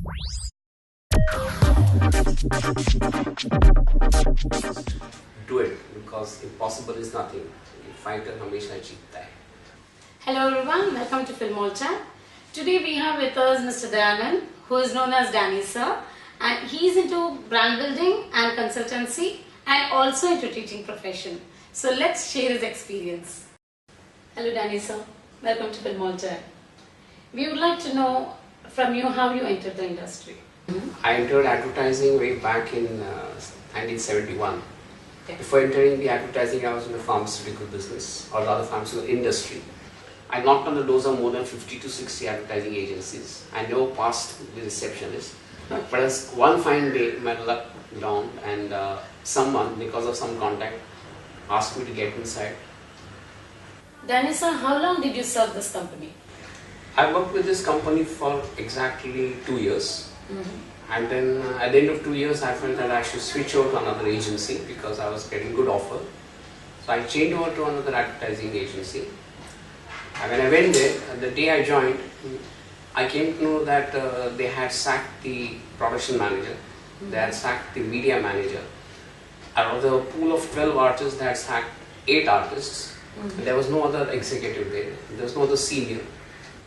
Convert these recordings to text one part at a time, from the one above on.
Do it, because impossible is nothing. Fighter हमेशा जीतता है. Hello everyone, welcome to TheFilmolChat. Today we have with us Mr. Dayanand, who is known as Danny sir, and he is into brand building and consultancy and also into teaching profession. So let's share his experience. Hello Danny sir, welcome to TheFilmolChat. We would like to know from you how you entered the industry. I entered advertising way back in 1971. Okay. Before entering the advertising, I was in the pharmaceutical business, or rather pharmaceutical industry. I knocked on the doors of more than 50 to 60 advertising agencies. I never passed the receptionist. But as one fine day, my luck dawned, and someone, because of some contact, asked me to get inside. Danny sir, how long did you serve this company? I worked with this company for exactly 2 years. And then at the end of 2 years, I felt that I should switch over to another agency because I was getting good offer. So I changed over to another advertising agency. And when I went there, the day I joined, I came to know that they had sacked the production manager, they had sacked the media manager. Out of the pool of 12 artists, they had sacked 8 artists. There was no other executive there was no other senior.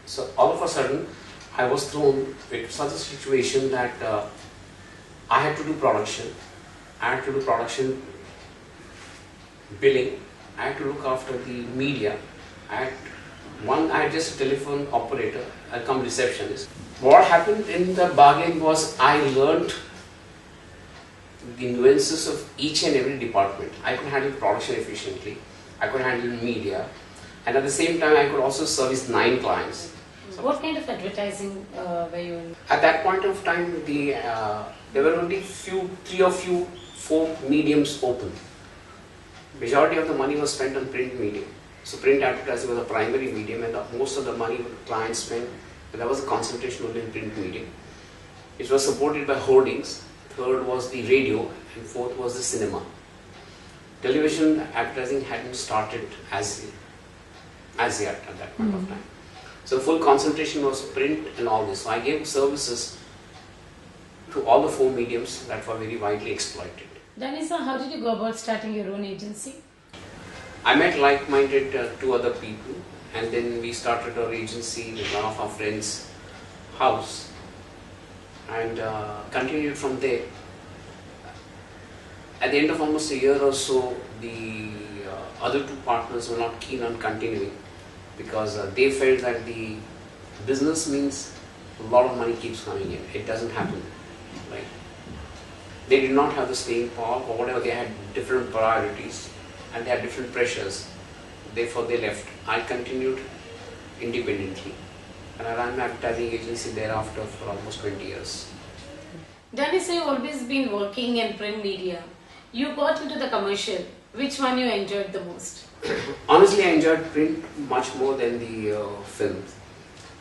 So all of a sudden, I was thrown into such a situation that I had to do production, I had to do production billing, I had to look after the media, I had just a telephone operator, I come receptionist. What happened in the bargain was I learned the nuances of each and every department. I could handle production efficiently, I could handle media, and at the same time I could also service 9 clients. What kind of advertising were you in? At that point of time, there were only 4 mediums open. Majority of the money was spent on print medium. So print advertising was a primary medium, and most of the money clients spent, there was a concentration only in print medium. It was supported by hoardings. Third was the radio, and fourth was the cinema. Television advertising hadn't started as yet at that point of time. So full concentration was print and all this. So I gave services to all the 4 mediums that were very widely exploited. Danny sir, how did you go about starting your own agency? I met like-minded 2 other people, and then we started our agency with one of our friends' house, and continued from there. At the end of almost a year or so, the other 2 partners were not keen on continuing, because they felt that the business means a lot of money keeps coming in. It doesn't happen, right? They did not have the staying power, or whatever, they had different priorities and they had different pressures. Therefore they left. I continued independently, and I ran an advertising agency thereafter for almost 20 years. Danny sir, you've always been working in print media. You got into the commercial. Which one you enjoyed the most? Honestly, I enjoyed print much more than the films,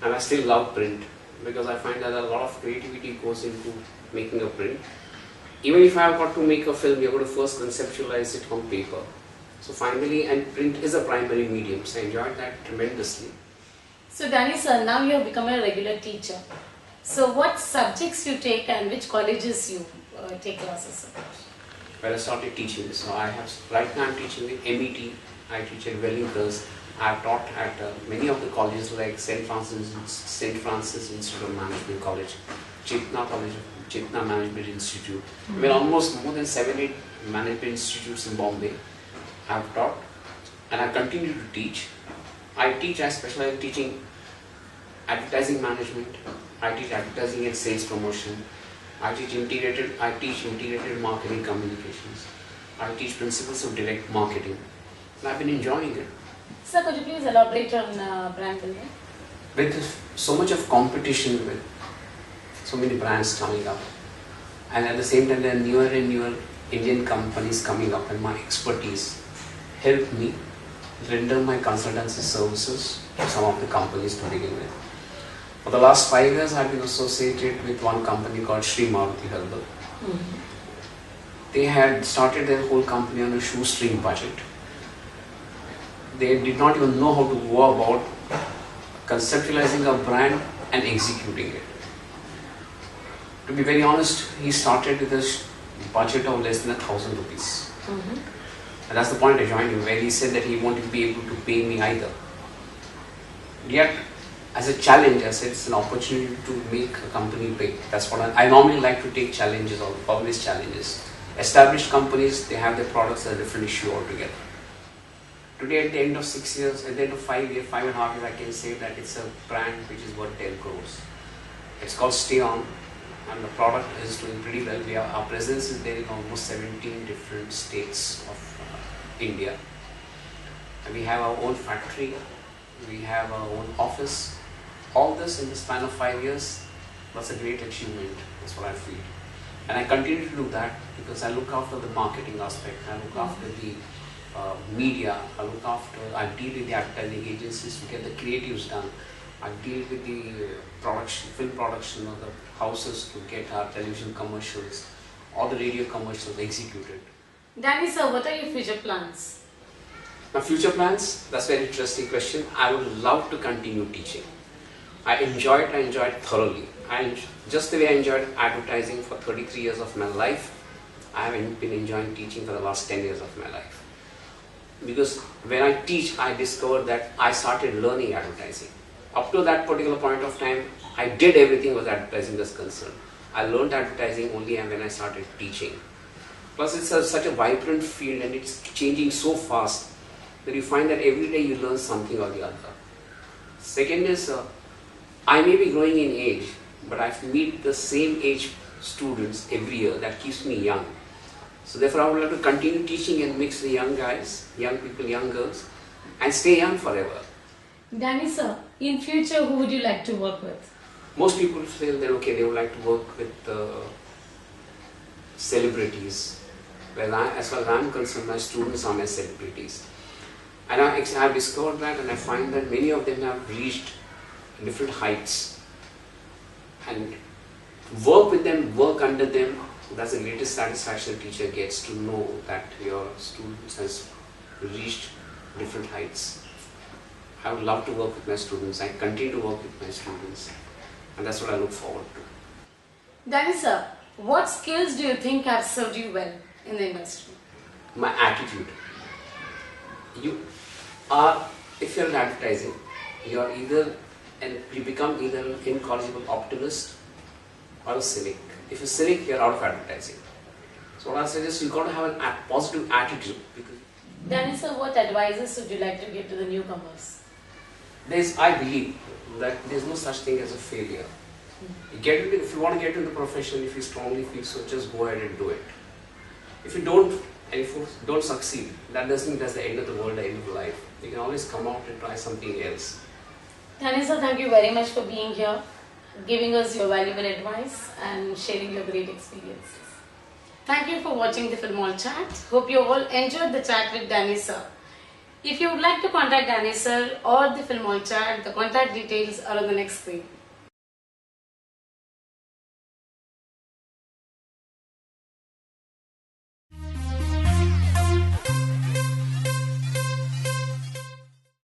and I still love print because I find that a lot of creativity goes into making a print. Even if I have got to make a film, you're going to first conceptualize it on paper. So finally, and print is a primary medium, so I enjoyed that tremendously. So Danny sir, now you have become a regular teacher. So what subjects you take and which colleges you take classes at? Well, I started teaching, so right now I'm teaching with MET, I teach at Wellington. I have taught at many of the colleges like St. Francis Institute of Management College, Chitna Management Institute. I mean, almost more than 7-8 management institutes in Bombay I have taught, and I continue to teach. I specialize in teaching advertising management, I teach advertising and sales promotion, I teach integrated marketing communications, I teach principles of direct marketing, and I've been enjoying it. Sir, could you please elaborate on brand building? With so much of competition, with so many brands coming up, and at the same time there are newer and newer Indian companies coming up, and my expertise helped me render my consultancy services to some of the companies to begin with. For the last 5 years, I've been associated with one company called Sri Maruti Herbal. They had started their whole company on a shoestring budget. They did not even know how to go about conceptualizing a brand and executing it. To be very honest, he started with a budget of less than 1,000 rupees. And that's the point I joined him, where he said that he won't be able to pay me either. Yet, as a challenge, I said it's an opportunity to make a company big. That's what I normally like to take challenges or always challenges. Established companies, they have their products at a different issue altogether. Today, at the end of 6 years, at the end of 5 years, 5.5 years, I can say that it's a brand which is worth 10 crores. It's called Stay On, and the product is doing pretty well. Our presence is there in almost 17 different states of India. And we have our own factory, we have our own office. All this in the span of 5 years, that's a great achievement, that's what I feel. And I continue to do that because I look after the marketing aspect, I look after the media, I deal with the advertising agencies to get the creatives done. I deal with the film production of the houses to get our television commercials, all the radio commercials executed. Danny sir, what are your future plans? My future plans? That's a very interesting question. I would love to continue teaching. I enjoy it thoroughly. Just the way I enjoyed advertising for 33 years of my life, I have been enjoying teaching for the last 10 years of my life. Because when I teach, I discovered that I started learning advertising. Up to that particular point of time, I did everything as advertising was concerned. I learned advertising only when I started teaching. Plus it's such a vibrant field and it's changing so fast that you find that every day you learn something or the other. Second is, I may be growing in age, but I meet the same age students every year. That keeps me young. So therefore I would like to continue teaching and mix the young guys, young people, young girls, and stay young forever. Danny sir, in future who would you like to work with? Most people feel that okay, they would like to work with celebrities. Well, as far as I am concerned, my students are my celebrities. And I have discovered that, and I find that many of them have reached different heights. And work with them, work under them, that's the greatest satisfaction a teacher gets, to know that your students has reached different heights. I would love to work with my students. I continue to work with my students, and that's what I look forward to. Danny sir, what skills do you think have served you well in the industry? My attitude. If you're in advertising, you become either an incorrigible optimist or a cynic. If you're cynic, you're out of advertising. So what I suggest, you've got to have a positive attitude. Danny sir, what advices would you like to give to the newcomers? I believe that there's no such thing as a failure. If you want to get into the profession, if you strongly feel so, just go ahead and do it. If you don't succeed, that doesn't mean that's the end of the world, the end of life. You can always come out and try something else. Danny sir, thank you very much for being here, giving us your valuable advice and sharing your great experiences. Thank you for watching the TheFilmolChat. Hope you all enjoyed the chat with Danny sir. If you would like to contact Danny sir or the TheFilmolChat, the contact details are on the next screen.